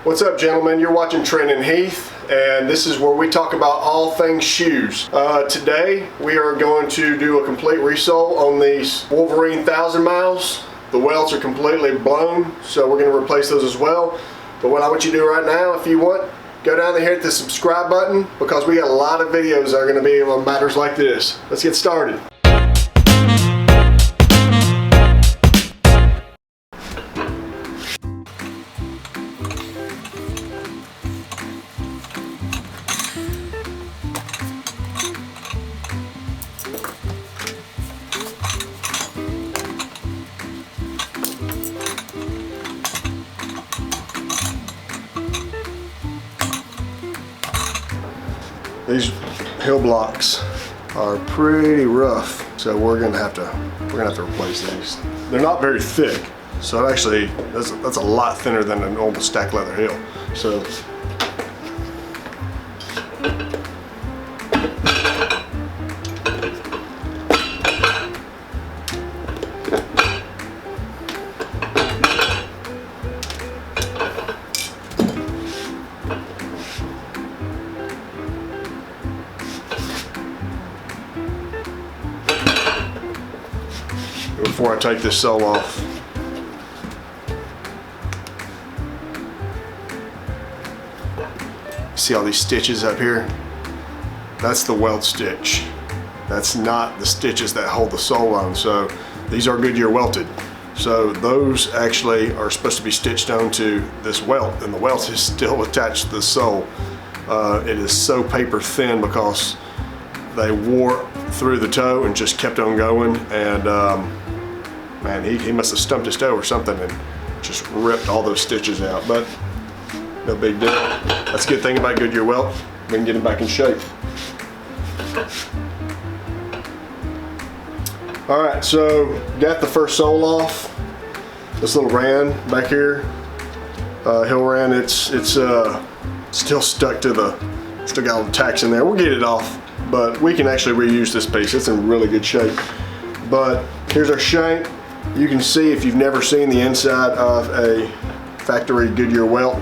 What's up, gentlemen? You're watching Trent and Heath, and this is where we talk about all things shoes. Today we are going to do a complete resole on these Wolverine 1000 miles. The welts are completely blown, so we're going to replace those as well. But what I want you to do right now, if you want, go down there, hit the subscribe button, because we got a lot of videos that are going to be on matters like this. Let's get started. These hill blocks are pretty rough, so we're gonna have to replace these. They're not very thick, so it actually that's a lot thinner than a normal stack leather hill. So before I take this sole off, see all these stitches up here? That's the welt stitch. That's not the stitches that hold the sole on. So these are Goodyear welted. So those actually are supposed to be stitched onto this welt, and the welt is still attached to the sole. It is so paper thin because they wore through the toe and just kept on going, and man, he must have stumped his toe or something and just ripped all those stitches out, but no big deal. That's a good thing about Goodyear welt. We can get him back in shape. All right, so got the first sole off. This little ran back here, hill ran, it's still stuck to the, still got all the tacks in there. We'll get it off, but we can actually reuse this piece. It's in really good shape. But here's our shank. You can see, if you've never seen the inside of a factory Goodyear welt,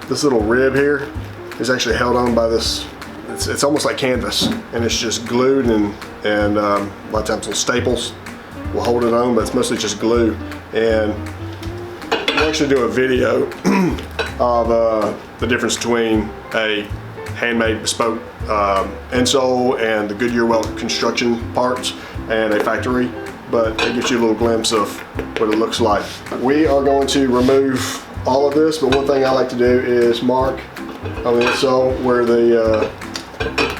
this little rib here is actually held on by this, it's almost like canvas, and it's just glued, and a lot of times little staples will hold it on, but it's mostly just glue. And we'll actually do a video of the difference between a handmade bespoke insole and the Goodyear welt construction parts and a factory, but it gives you a little glimpse of what it looks like. We are going to remove all of this, but one thing I like to do is mark on the insole where the,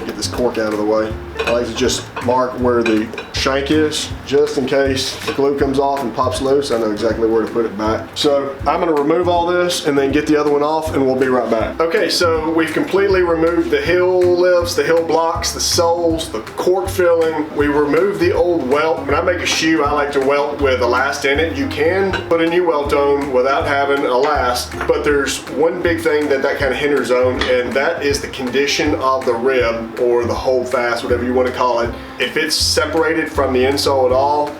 get this cork out of the way. I like to just mark where the shank is, just in case the glue comes off and pops loose. I know exactly where to put it back. So I'm gonna remove all this and then get the other one off, and we'll be right back. Okay, so we've completely removed the hill lifts, the hill blocks, the soles, the cork filling. We removed the old welt. When I make a shoe, I like to welt with a last in it. You can put a new welt on without having a last, but there's one big thing that kind of hinders on, and that is the condition of the rib, or the hold fast, whatever you want to call it. If it's separated from the insole at all,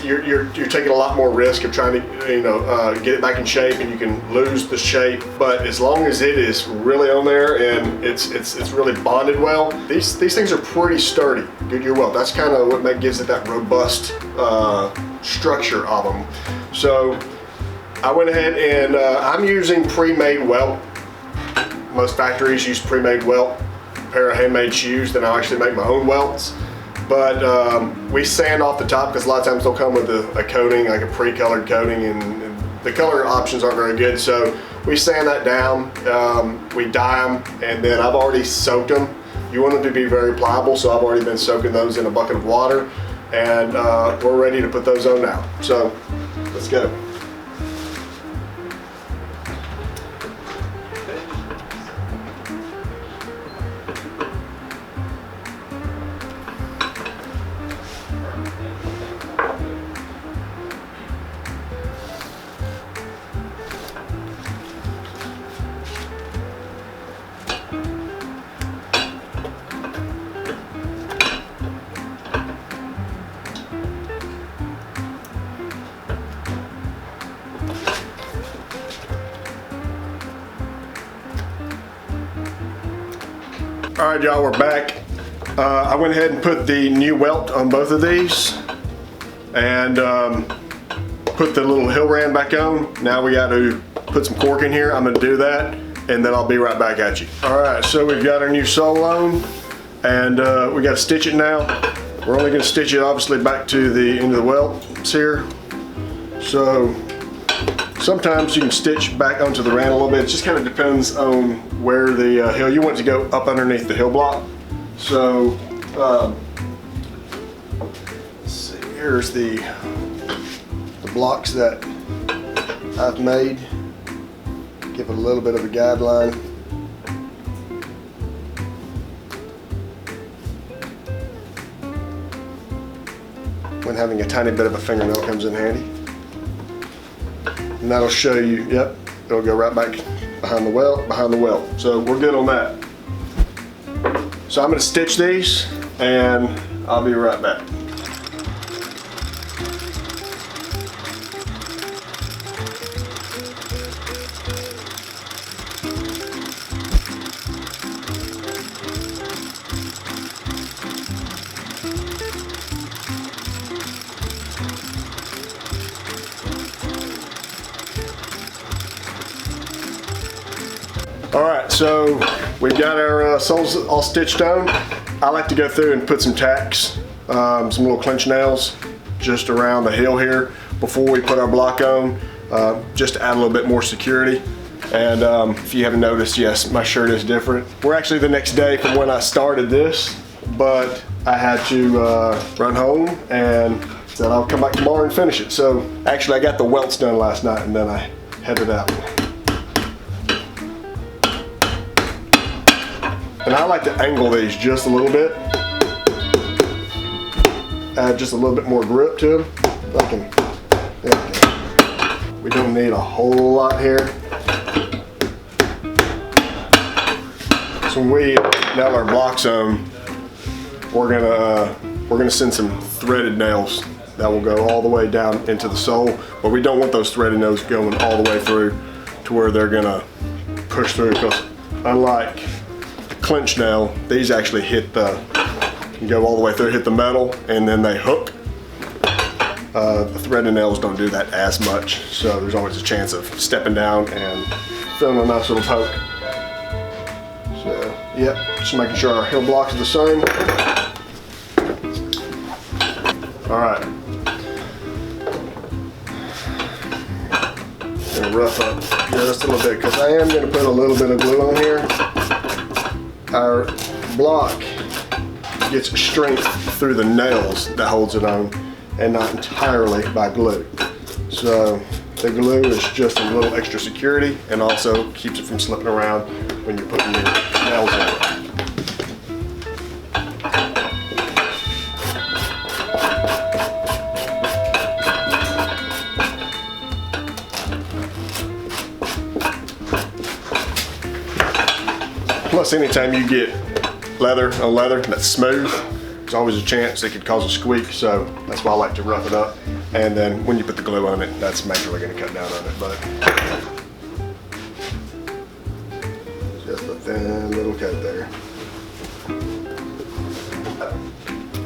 you're taking a lot more risk of trying to get it back in shape, and you can lose the shape. But as long as it is really on there and it's really bonded well, these things are pretty sturdy. Goodyear welt. That's kind of what gives it that robust structure of them. So I went ahead and I'm using pre-made welt. Most factories use pre-made welt. A pair of handmade shoes, then I'll actually make my own welts. But we sand off the top, because a lot of times they'll come with a coating, like a pre-colored coating, and the color options aren't very good. So we sand that down, we dye them, and then I've already soaked them. You want them to be very pliable, so I've already been soaking those in a bucket of water, and we're ready to put those on now. So let's go. All right, y'all, we're back. I went ahead and put the new welt on both of these and put the little hill ram back on. Now we got to put some cork in here. I'm gonna do that and then I'll be right back at you. All right, so we've got our new sole on and we got to stitch it now. We're only gonna stitch it obviously back to the end of the welts here. So sometimes you can stitch back onto the ram a little bit. It just kind of depends on where the hill, you want it to go up underneath the hill block. So, let's see, here's the blocks that I've made. Give it a little bit of a guideline. When having a tiny bit of a fingernail comes in handy. And that'll show you, yep, it'll go right back behind the welt. So we're good on that. So I'm going to stitch these and I'll be right back. Alright, so we've got our soles all stitched on. I like to go through and put some tacks, some little clinch nails just around the heel here before we put our block on, just to add a little bit more security. And if you haven't noticed, yes, my shirt is different. We're actually the next day from when I started this, but I had to run home and said I'll come back tomorrow and finish it. So actually I got the welts done last night and then I headed out. And I like to angle these just a little bit. Add just a little bit more grip to them. We don't need a whole lot here. So when we nail our blocks on, we're gonna send some threaded nails that will go all the way down into the sole, but we don't want those threaded nails going all the way through to where they're gonna push through, because unlike clinch nail, these actually hit the, you go all the way through, hit the metal, and then they hook. The threaded nails don't do that as much, so there's always a chance of stepping down and feeling a nice little poke. So, yep, just making sure our heel blocks are the same. All right. I'm gonna rough up just a little bit because I am gonna put a little bit of glue on here. Our block gets strength through the nails that holds it on and not entirely by glue. So the glue is just a little extra security and also keeps it from slipping around when you're putting your nails in. Plus, anytime you get leather on leather that's smooth, there's always a chance it could cause a squeak, so that's why I like to rough it up. And then when you put the glue on it, that's majorly going to cut down on it, but just a thin little coat there.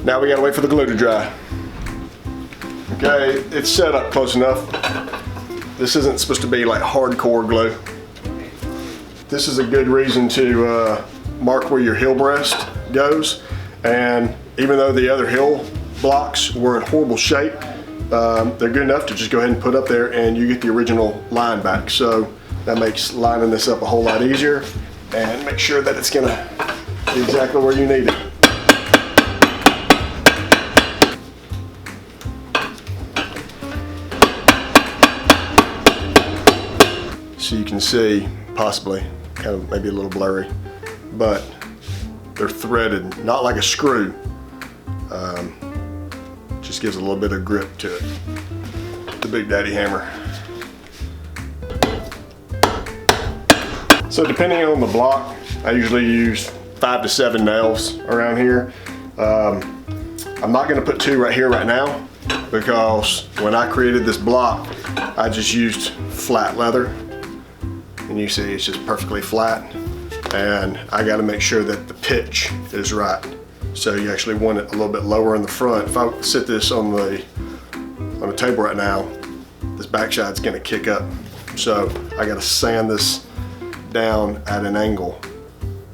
Now we got to wait for the glue to dry. Okay, it's set up close enough. This isn't supposed to be like hardcore glue. This is a good reason to mark where your heel breast goes, and even though the other heel blocks were in horrible shape, they're good enough to just go ahead and put up there and you get the original line back. So that makes lining this up a whole lot easier, and make sure that it's gonna be exactly where you need it. So you can see, possibly, kind of maybe a little blurry, but they're threaded, not like a screw. Just gives a little bit of grip to it. The Big Daddy hammer. So depending on the block, I usually use 5 to 7 nails around here. I'm not gonna put 2 right here right now, because when I created this block, I just used flat leather. And you see it's just perfectly flat. and I got to make sure that the pitch is right. So you actually want it a little bit lower in the front. If I sit this on the table right now, this backside's going to kick up. So I got to sand this down at an angle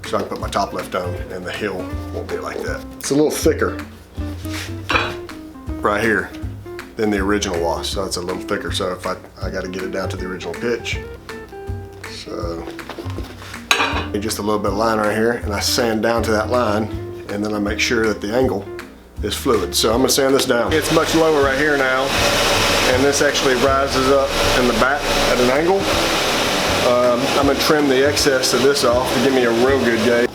so I can put my top lift on and the heel won't be like that. It's a little thicker right here than the original was, so it's a little thicker. So if I got to get it down to the original pitch. So just a little bit of line right here, and I sand down to that line, and then I make sure that the angle is fluid. So I'm gonna sand this down. It's much lower right here now, and this actually rises up in the back at an angle. I'm gonna trim the excess of this off to give me a real good gauge.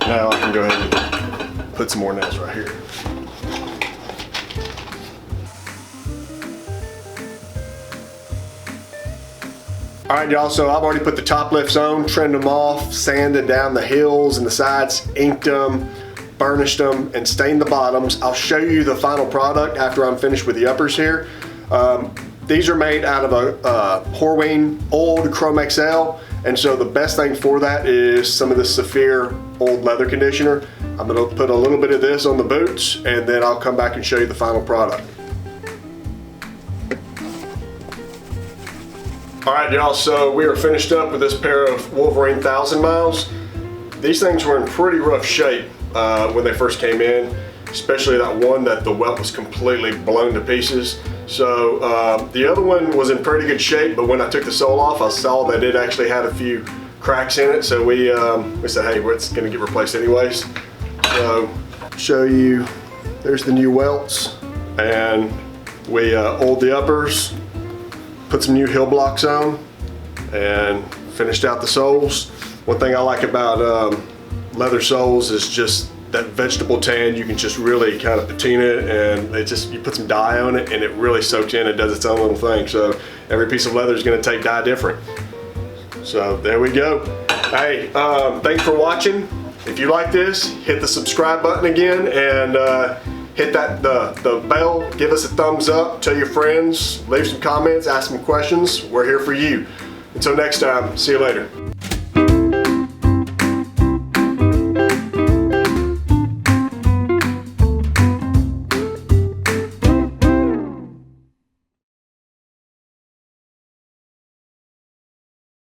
Now I can go ahead and put some more nails right here. All right, y'all, so I've already put the top lifts on, trimmed them off, sanded down the heels and the sides, inked them, burnished them, and stained the bottoms. I'll show you the final product after I'm finished with the uppers here. These are made out of a Horween old Chromexcel, and so the best thing for that is some of the Saphir old leather conditioner. I'm gonna put a little bit of this on the boots, and then I'll come back and show you the final product. All right, y'all, so we are finished up with this pair of Wolverine 1000 miles. These things were in pretty rough shape when they first came in, especially that one that the welt was completely blown to pieces. So the other one was in pretty good shape, but when I took the sole off, I saw that it actually had a few cracks in it. So we said, hey, it's gonna get replaced anyways. So show you, there's the new welts, and we oiled the uppers, put some new heel blocks on, and finished out the soles. One thing I like about leather soles is just that vegetable tan. You can just really kind of patina it, and you put some dye on it and it really soaks in and does its own little thing. So every piece of leather is going to take dye different. So there we go. Hey, thanks for watching. If you like this, hit the subscribe button again, and hit the bell, give us a thumbs up, tell your friends, leave some comments, ask some questions. We're here for you. Until next time, see you later.